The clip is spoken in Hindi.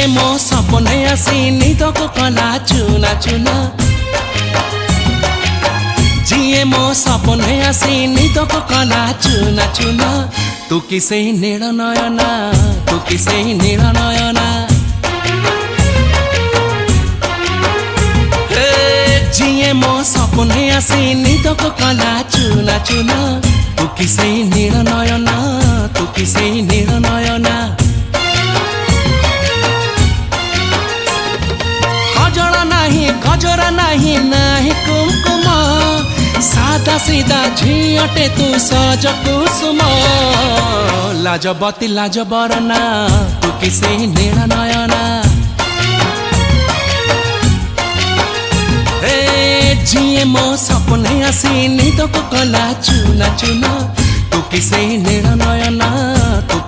जिए मो सपने आसी निदक कला चुना चुना जिए मो सपने आसी निदक कला चुना चुना तू किसे नील नयना तू किसे नील नयना जिए मो सपने आसी निदक कला चुना चुना तू किसे नील नयना तू किसे नील नयना गजरा नहीं नाही कुमकुम सादा सीधा झीटे तू सज कुसुम लाजबती लाज बरना तू किसे नील नयना जिए मो सपने आसी निदक कला चुना चुना तू किसे नील नयना तू